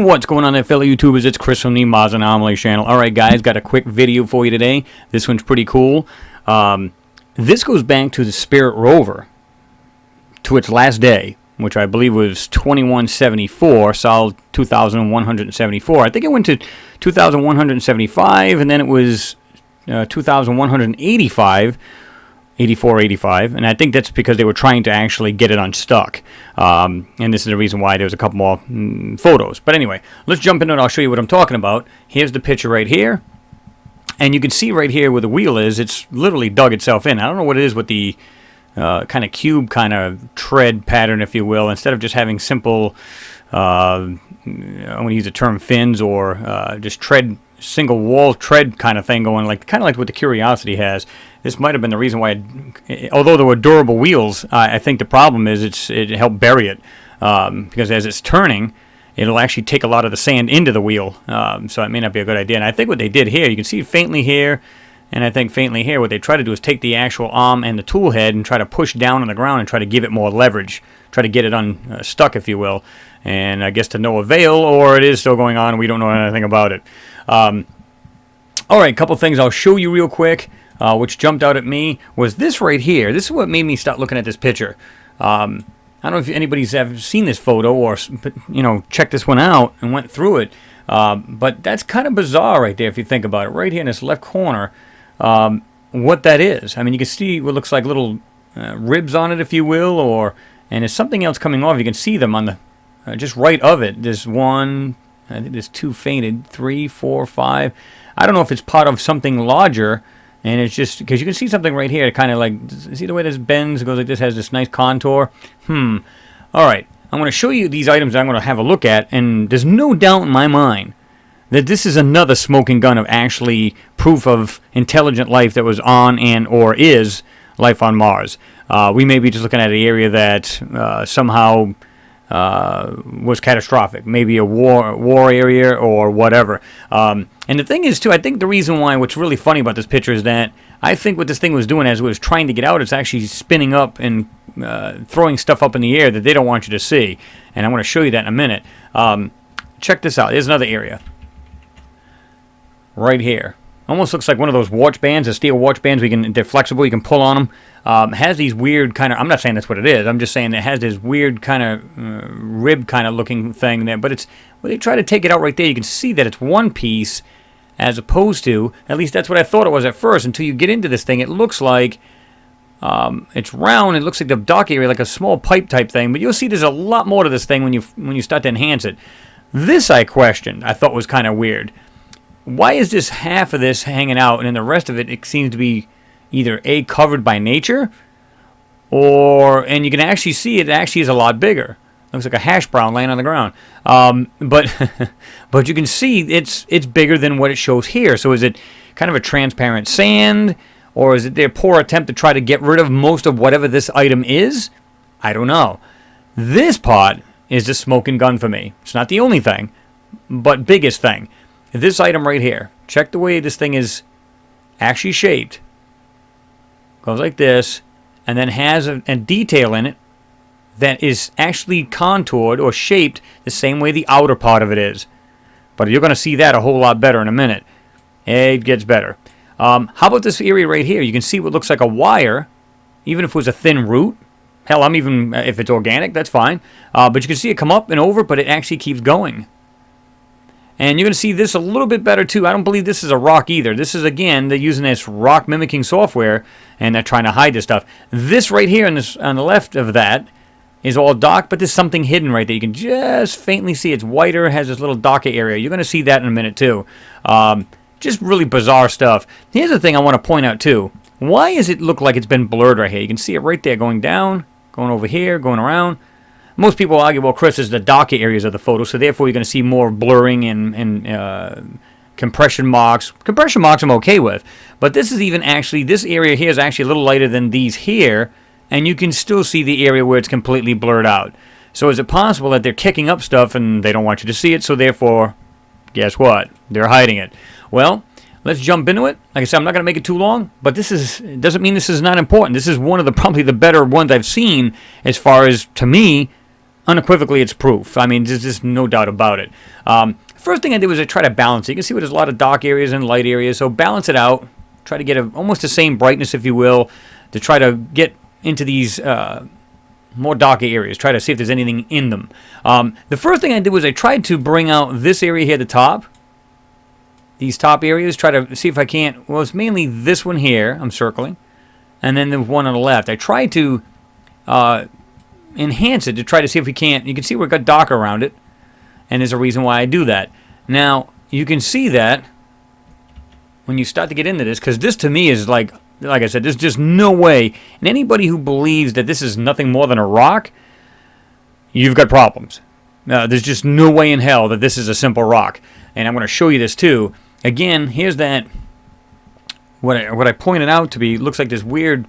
What's going on there, fellow YouTubers? It's Chris from the Msss Anomalies channel. Alright guys, got a quick video for you today. This one's pretty cool. This goes back to the Spirit rover, to its last day, which I believe was 2174, solid 2,174. I think it went to 2,175, and then it was 2,185. 84, 85, and I think that's because they were trying to actually get it unstuck. And this is the reason why there's a couple more photos. But anyway, let's jump into it. I'll show you what I'm talking about. Here's the picture right here. And you can see right here where the wheel is, it's literally dug itself in. I don't know what it is with the kind of cube kind of tread pattern, if you will. Instead of just having simple, I'm going to use the term fins or just tread, single wall tread kind of thing going, kind of like what the Curiosity has. This might have been the reason why, although there were durable wheels, I think the problem is it helped bury it, because as it's turning, it'll actually take a lot of the sand into the wheel, so it may not be a good idea. And I think what they did here, you can see faintly here, and I think faintly here, what they try to do is take the actual arm and the tool head and try to push down on the ground and try to give it more leverage, try to get it unstuck, if you will, and I guess to no avail, or it is still going on and we don't know anything about it. Alright, a couple things I'll show you real quick. Which jumped out at me was this right here. This is what made me start looking at this picture. I don't know if anybody's ever seen this photo or, checked this one out and went through it. But that's kind of bizarre right there if you think about it. Right here in this left corner, what that is. I mean, you can see what looks like little ribs on it, if you will, and there's something else coming off. You can see them on the just right of it. There's one, I think there's two fainted, 3, 4, 5. I don't know if it's part of something larger. And it's just, because you can see something right here, kind of like, see the way this bends, it goes like this, has this nice contour? Alright, I'm going to show you these items that I'm going to have a look at, and there's no doubt in my mind that this is another smoking gun of actually proof of intelligent life that was on and or is life on Mars. We may be just looking at an area that somehow was catastrophic, maybe a war area or whatever. And the thing is, too, I think the reason why what's really funny about this picture is that I think what this thing was doing as it was trying to get out, it's actually spinning up and throwing stuff up in the air that they don't want you to see. And I'm going to show you that in a minute. Check this out. There's another area. Right here. Almost looks like one of those watch bands, the steel watch bands. They're flexible. You can pull on them. Has these weird kind of. I'm not saying that's what it is. I'm just saying it has this weird kind of rib kind of looking thing there. But it's when they try to take it out right there, you can see that it's one piece, as opposed to, at least that's what I thought it was at first. Until you get into this thing, it looks like it's round. It looks like the dock area, like a small pipe type thing. But you'll see there's a lot more to this thing when you start to enhance it. This I questioned. I thought was kind of weird. Why is this half of this hanging out, and then the rest of it seems to be either A, covered by nature, and you can actually see it actually is a lot bigger. Looks like a hash brown laying on the ground. But you can see it's bigger than what it shows here. So is it kind of a transparent sand, or is it their poor attempt to try to get rid of most of whatever this item is? I don't know. This part is the smoking gun for me. It's not the only thing, but biggest thing. This item right here, check the way this thing is actually shaped. Goes like this, and then has a detail in it that is actually contoured or shaped the same way the outer part of it is. But you're going to see that a whole lot better in a minute. It gets better. How about this area right here? You can see what looks like a wire, even if it was a thin root. Hell, if it's organic, that's fine. But you can see it come up and over, but it actually keeps going. And you're going to see this a little bit better, too. I don't believe this is a rock either. This is, again, they're using this rock mimicking software, and they're trying to hide this stuff. This right here on the left of that is all dark, but there's something hidden right there. You can just faintly see it's whiter, has this little darker area. You're going to see that in a minute, too. Just really bizarre stuff. Here's the thing I want to point out, too. Why does it look like it's been blurred right here? You can see it right there going down, going over here, going around. Most people argue, well, Chris, is the darker areas of the photo, so therefore you're going to see more blurring and compression marks. Compression marks I'm okay with, but this area here is actually a little lighter than these here, and you can still see the area where it's completely blurred out. So is it possible that they're kicking up stuff and they don't want you to see it, so therefore, guess what? They're hiding it. Well, let's jump into it. Like I said, I'm not going to make it too long, but it doesn't mean this is not important. This is one of probably the better ones I've seen as far as, to me, unequivocally it's proof. I mean, there's just no doubt about it. First thing I did was I try to balance it. You can see where there's a lot of dark areas and light areas, so balance it out. Try to get almost the same brightness, if you will, to try to get into these more darker areas. Try to see if there's anything in them. The first thing I did was I tried to bring out this area here at the top. These top areas. Try to see if I can't. Well, it's mainly this one here I'm circling. And then the one on the left. I tried to enhance it to try to see if we can't. You can see we've got darker around it. And there's a reason why I do that. Now, you can see that when you start to get into this, because this to me is like I said, there's just no way. And anybody who believes that this is nothing more than a rock, you've got problems. There's just no way in hell that this is a simple rock. And I'm going to show you this too. Again, here's that, what I pointed out to be, looks like this weird,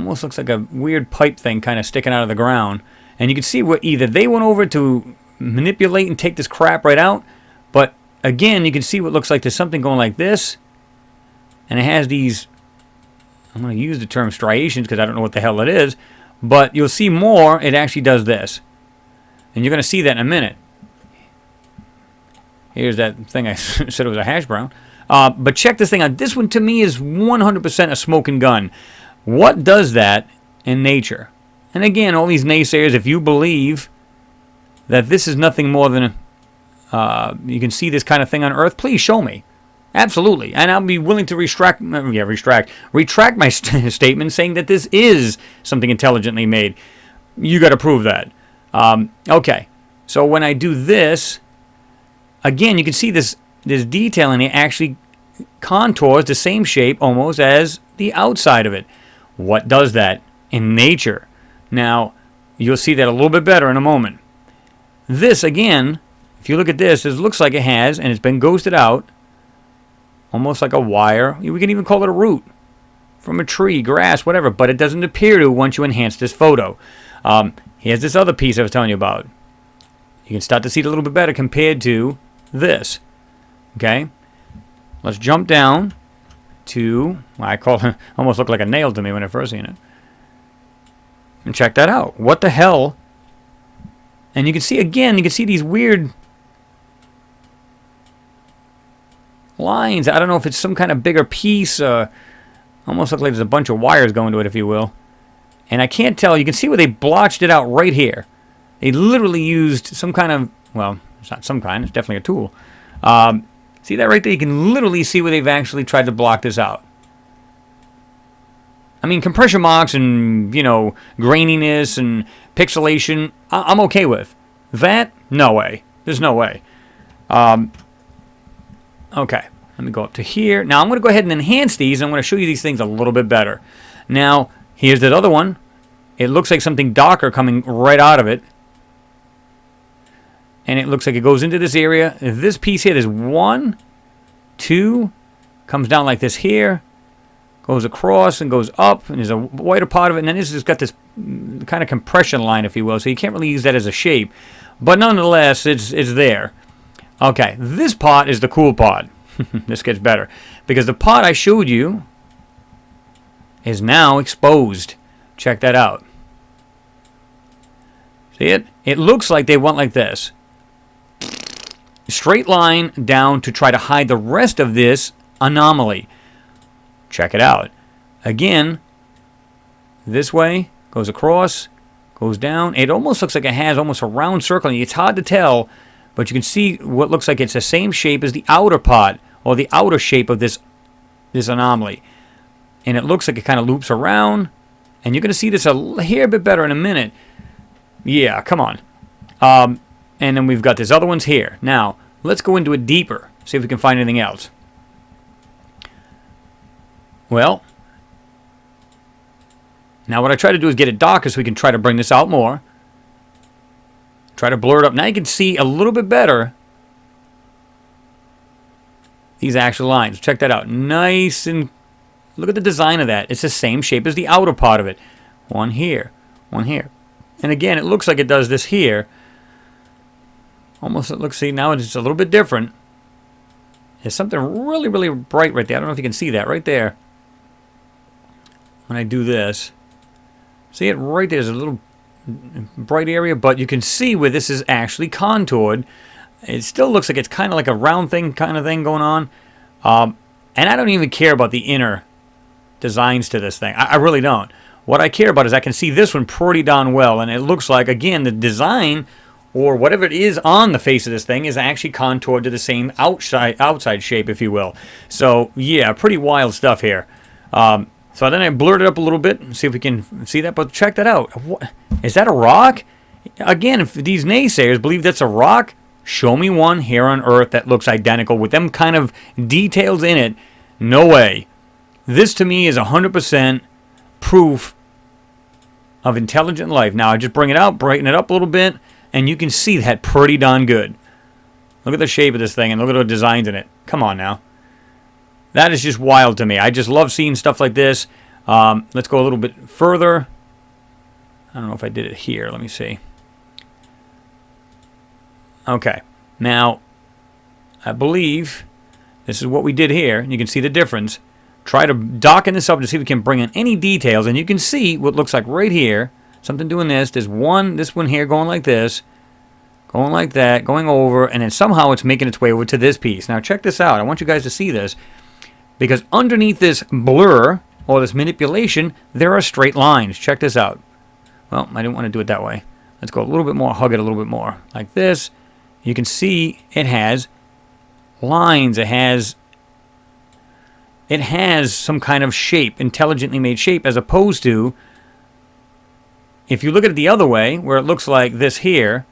almost looks like a weird pipe thing kind of sticking out of the ground. And you can see what either they went over to manipulate and take this crap right out, but again, you can see what looks like there's something going like this, and it has these, I'm going to use the term striations because I don't know what the hell it is, but you'll see more, it actually does this. And you're going to see that in a minute. Here's that thing I said it was a hash brown. But check this thing out. This one to me is 100% a smoking gun. What does that in nature? And again, all these naysayers, if you believe that this is nothing more than you can see this kind of thing on Earth, please show me. Absolutely. And I'll be willing to retract my statement saying that this is something intelligently made. You got to prove that. Okay. So when I do this, again, you can see this detailing. It actually contours the same shape almost as the outside of it. What does that in nature? Now, you'll see that a little bit better in a moment. This, again, if you look at this, it looks like it has, and it's been ghosted out, almost like a wire. We can even call it a root from a tree, grass, whatever, but it doesn't appear to once you enhance this photo. Here's this other piece I was telling you about. You can start to see it a little bit better compared to this. Okay? Let's jump down to, well, I call it, almost looked like a nail to me when I first seen it. And check that out. What the hell? And you can see, again, you can see these weird lines. I don't know if it's some kind of bigger piece. Almost looks like there's a bunch of wires going to it, if you will. And I can't tell. You can see where they blotched it out right here. They literally used some kind of, well, it's not some kind. It's definitely a tool. See that right there? You can literally see where they've actually tried to block this out. I mean, compression marks and, you know, graininess and pixelation, I'm okay with. That, no way. There's no way. Okay, let me go up to here. Now, I'm going to go ahead and enhance these, and I'm going to show you these things a little bit better. Now, here's that other one. It looks like something darker coming right out of it. And it looks like it goes into this area. This piece here, there's 1, 2, comes down like this here. Goes across and goes up, and there's a wider part of it, and then this has got this kind of compression line, if you will, so you can't really use that as a shape. But nonetheless, it's there. Okay, this part is the cool part. This gets better. Because the part I showed you is now exposed. Check that out. See it? It looks like they went like this. Straight line down to try to hide the rest of this anomaly. Check it out. Again, this way, goes across, goes down. It almost looks like it has almost a round circle. It's hard to tell, but you can see what looks like it's the same shape as the outer part, or the outer shape of this anomaly. And it looks like it kind of loops around, and you're going to see this a hair bit better in a minute. Yeah, come on. And then we've got these other ones here. Now, let's go into it deeper, see if we can find anything else. Well, now what I try to do is get it darker so we can try to bring this out more. Try to blur it up. Now you can see a little bit better these actual lines. Check that out. Nice, and look at the design of that. It's the same shape as the outer part of it. One here, one here. And again, it looks like it does this here. Almost, look, see, now it's a little bit different. There's something really, really bright right there. I don't know if you can see that right there. When I do this, see it right there, there's a little bright area, but you can see where this is actually contoured. It still looks like it's kind of like a round thing kind of thing going on. And I don't even care about the inner designs to this thing. I really don't. What I care about is I can see this one pretty darn well, and it looks like, again, the design or whatever it is on the face of this thing is actually contoured to the same outside shape, if you will. So, yeah, pretty wild stuff here. So then I blurred it up a little bit and see if we can see that. But check that out. What, is that a rock? Again, if these naysayers believe that's a rock, show me one here on Earth that looks identical with them kind of details in it. No way. This to me is 100% proof of intelligent life. Now I just bring it out, brighten it up a little bit, and you can see that pretty darn good. Look at the shape of this thing and look at the designs in it. Come on now. That is just wild to me. I just love seeing stuff like this. Let's go a little bit further. I don't know if I did it here. Let me see. Okay. Now, I believe this is what we did here. You can see the difference. Try to darken this up to see if we can bring in any details. And you can see what looks like right here. Something doing this. There's this one here going like this. Going like that. Going over. And then somehow it's making its way over to this piece. Now, check this out. I want you guys to see this. Because underneath this blur, or this manipulation, there are straight lines. Check this out. Well, I didn't want to do it that way. Let's go a little bit more, hug it a little bit more. Like this. You can see it has lines. It has some kind of shape, intelligently made shape, as opposed to, if you look at it the other way, where it looks like this here,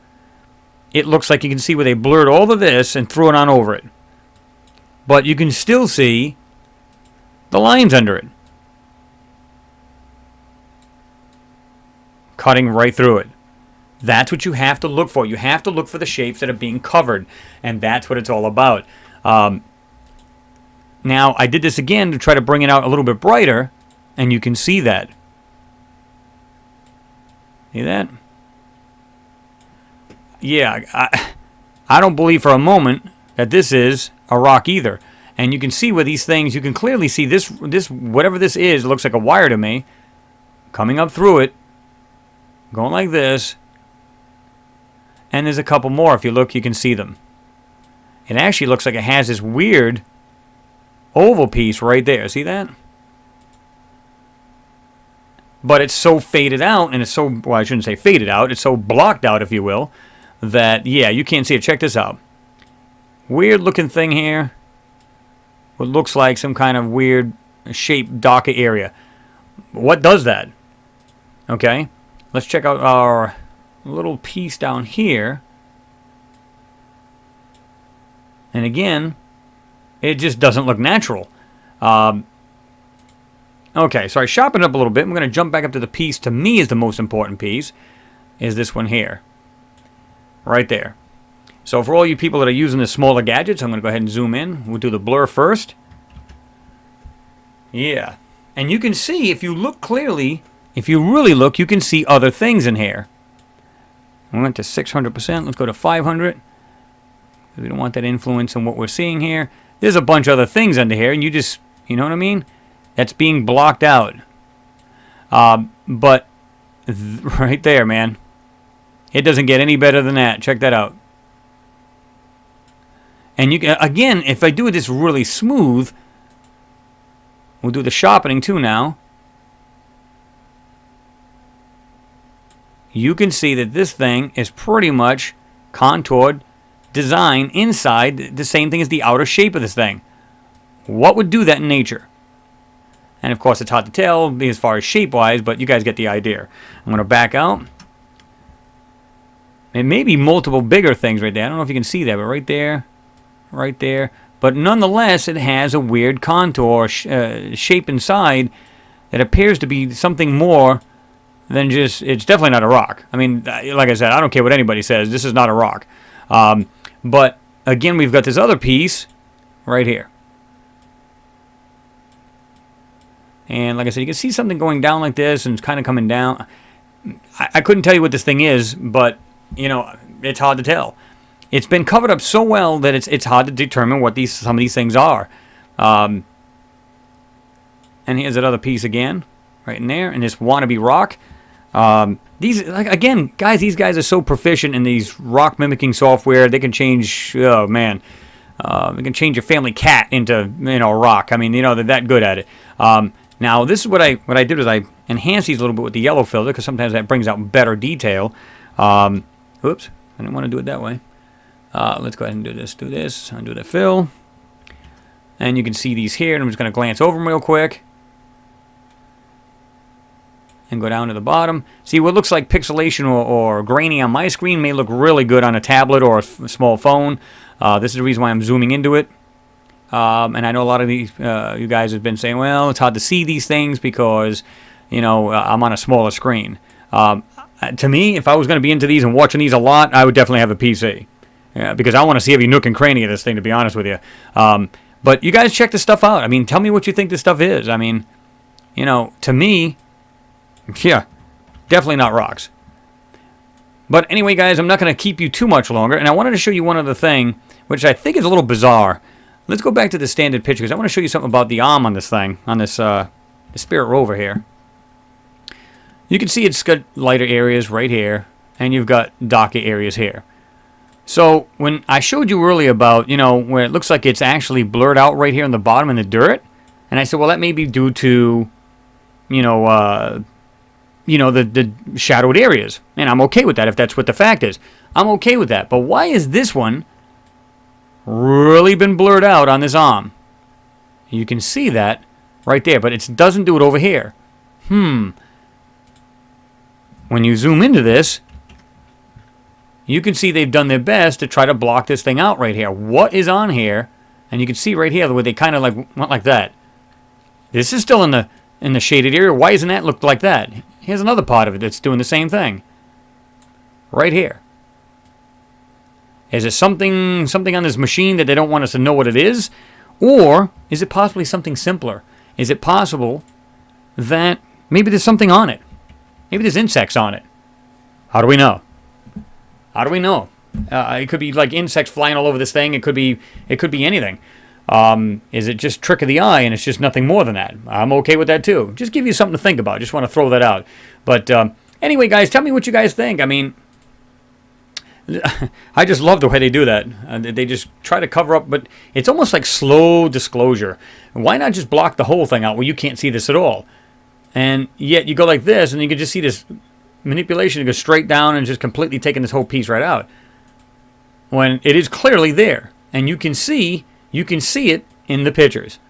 it looks like you can see where they blurred all of this and threw it on over it. But you can still see the lines under it. Cutting right through it. That's what you have to look for. You have to look for the shapes that are being covered. And that's what it's all about. Now, I did this again to try to bring it out a little bit brighter. And you can see that. See that? Yeah, I don't believe for a moment that this is a rock either. And you can see where these things, you can clearly see this whatever this is, it looks like a wire to me, coming up through it, going like this, and there's a couple more. If you look, you can see them. It actually looks like it has this weird oval piece right there. See that? But it's so faded out, and it's so, well, I shouldn't say faded out, it's so blocked out, if you will, that, yeah, you can't see it. Check this out. Weird looking thing here. What looks like some kind of weird shaped darker area. What does that? Okay, let's check out our little piece down here. And again, it just doesn't look natural. Okay, so I sharpened it up a little bit. I'm going to jump back up to the piece to me is the most important piece. Is this one here. Right there. So for all you people that are using the smaller gadgets, I'm going to go ahead and zoom in. We'll do the blur first. Yeah. And you can see, if you look clearly, if you really look, you can see other things in here. I went to 600%. Let's go to 500. We don't want that influence in what we're seeing here. There's a bunch of other things under here, and you just, you know what I mean? That's being blocked out. But right there, man. It doesn't get any better than that. Check that out. And you can, again, if I do this really smooth, we'll do the sharpening too now. You can see that this thing is pretty much contoured, designed inside the same thing as the outer shape of this thing. What would do that in nature? And of course, it's hard to tell as far as shape-wise, but you guys get the idea. I'm going to back out. It may be multiple bigger things right there. I don't know if you can see that, but right there. Right there. But nonetheless, it has a weird contour shape inside that appears to be something more than just, it's definitely not a rock. I mean, like I said, I don't care what anybody says. This is not a rock. But again, we've got this other piece right here. And like I said, you can see something going down like this and it's kind of coming down. I couldn't tell you what this thing is, but, you know, it's hard to tell. It's been covered up so well that it's hard to determine what some of these things are. And here's that other piece again, right in there, and this wannabe rock. These, like, again, guys, these guys are so proficient in these rock mimicking software. They can change, oh man, they can change your family cat into, a rock. I mean, they're that good at it. Now, this is what I did is I enhanced these a little bit with the yellow filter because sometimes that brings out better detail. Oops, I didn't want to do it that way. Let's go ahead and do this. Undo the fill. And you can see these here, and I'm just going to glance over them real quick. And go down to the bottom. See, what looks like pixelation or grainy on my screen may look really good on a tablet or a small phone. This is the reason why I'm zooming into it. And I know a lot of these you guys have been saying, well, it's hard to see these things because, I'm on a smaller screen. To me, if I was going to be into these and watching these a lot, I would definitely have a PC. Because I want to see every nook and cranny of this thing, to be honest with you. But you guys check this stuff out. I mean, tell me what you think this stuff is. I mean, to me, yeah, definitely not rocks. But anyway, guys, I'm not going to keep you too much longer. And I wanted to show you one other thing, which I think is a little bizarre. Let's go back to the standard picture, because I want to show you something about the arm on this thing, on this Spirit Rover here. You can see it's got lighter areas right here, and you've got darker areas here. So when I showed you earlier about, where it looks like it's actually blurred out right here on the bottom in the dirt, and I said, well, that may be due to, the shadowed areas. And I'm okay with that if that's what the fact is. I'm okay with that. But why is this one really been blurred out on this arm? You can see that right there, but it doesn't do it over here. When you zoom into this, you can see they've done their best to try to block this thing out right here. What is on here? And you can see right here where they kind of went like that. This is still in the shaded area. Why isn't that looked like that? Here's another part of it that's doing the same thing. Right here. Is it something on this machine that they don't want us to know what it is? Or is it possibly something simpler? Is it possible that maybe there's something on it? Maybe there's insects on it. How do we know? How do we know? It could be like insects flying all over this thing. It could be anything. Is it just trick of the eye and it's just nothing more than that? I'm okay with that too. Just give you something to think about. Just want to throw that out. But anyway, guys, tell me what you guys think. I mean, I just love the way they do that. They just try to cover up, but it's almost like slow disclosure. Why not just block the whole thing out where you can't see this at all? And yet you go like this and you can just see this manipulation go straight down and just completely taking this whole piece right out. When it is clearly there. And you can see it in the pictures.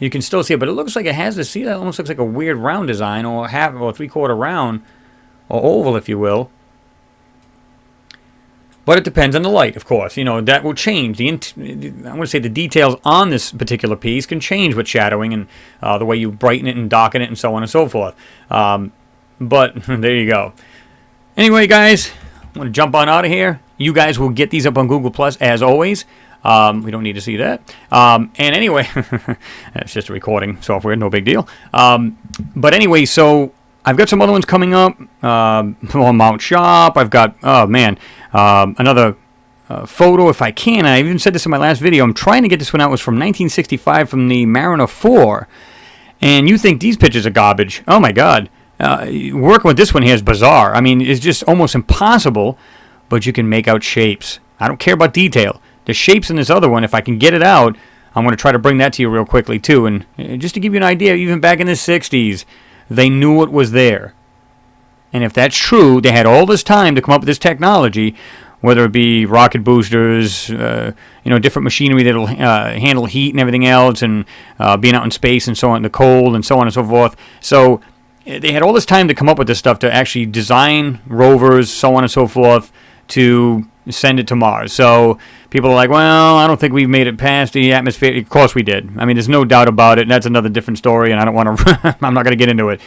You can still see it, but it looks like it has this, see, that almost looks like a weird round design, or half or 3/4 round, or oval, if you will. But it depends on the light, of course. That will change. I want to say the details on this particular piece can change with shadowing and the way you brighten it and darken it and so on and so forth. But there you go. Anyway, guys, I'm going to jump on out of here. You guys will get these up on Google Plus as always. We don't need to see that. And anyway, it's just a recording software, no big deal. But anyway, so I've got some other ones coming up on Mount Shop. I've got, another photo if I can. I even said this in my last video. I'm trying to get this one out. It was from 1965 from the Mariner 4. And you think these pictures are garbage. Oh, my God. Working with this one here is bizarre. I mean, it's just almost impossible, but you can make out shapes. I don't care about detail. The shapes in this other one, if I can get it out, I'm going to try to bring that to you real quickly, too. And just to give you an idea, even back in the 60s, they knew it was there. And if that's true, they had all this time to come up with this technology, whether it be rocket boosters, different machinery that will handle heat and everything else, and being out in space and so on, the cold and so on and so forth. So they had all this time to come up with this stuff to actually design rovers, so on and so forth, to send it to Mars. So people are like, well, I don't think we've made it past the atmosphere. Of course we did. I mean, there's no doubt about it. And that's another different story, and I don't want to, I'm not going to get into it.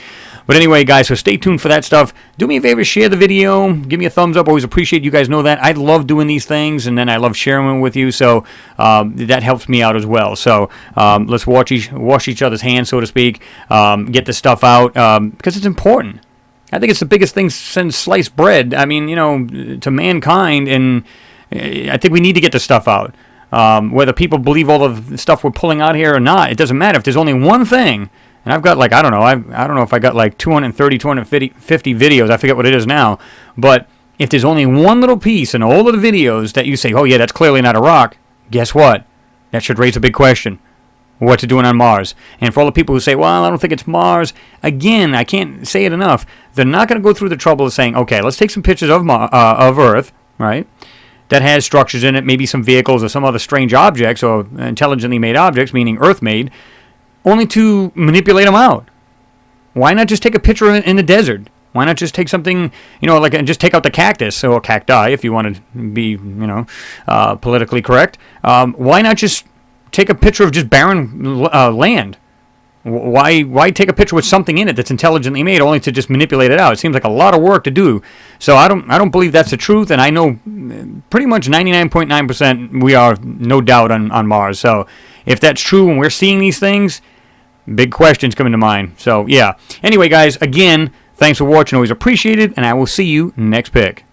But anyway, guys, so stay tuned for that stuff. Do me a favor, share the video. Give me a thumbs up. Always appreciate you guys know that. I love doing these things, and then I love sharing them with you. So that helps me out as well. So let's wash each other's hands, so to speak. Get the stuff out because it's important. I think it's the biggest thing since sliced bread. I mean, to mankind, and I think we need to get the stuff out. Whether people believe all of the stuff we're pulling out here or not, it doesn't matter. If there's only one thing And I've got like, I don't know if I got like 230, 250 videos. I forget what it is now. But if there's only one little piece in all of the videos that you say, oh yeah, that's clearly not a rock, guess what? That should raise a big question. What's it doing on Mars? And for all the people who say, well, I don't think it's Mars, again, I can't say it enough. They're not going to go through the trouble of saying, okay, let's take some pictures of Earth, right, that has structures in it, maybe some vehicles or some other strange objects or intelligently made objects, meaning Earth-made, only to manipulate them out. Why not just take a picture in the desert? Why not just take something, like, and just take out the cactus or cacti, if you want to be, politically correct. Why not just take a picture of just barren land? Why take a picture with something in it that's intelligently made only to just manipulate it out? It seems like a lot of work to do. So I don't believe that's the truth, and I know pretty much 99.9% we are no doubt on Mars. So if that's true and we're seeing these things, big questions coming to mind. So yeah. Anyway, guys, again, thanks for watching. Always appreciated, and I will see you next pick.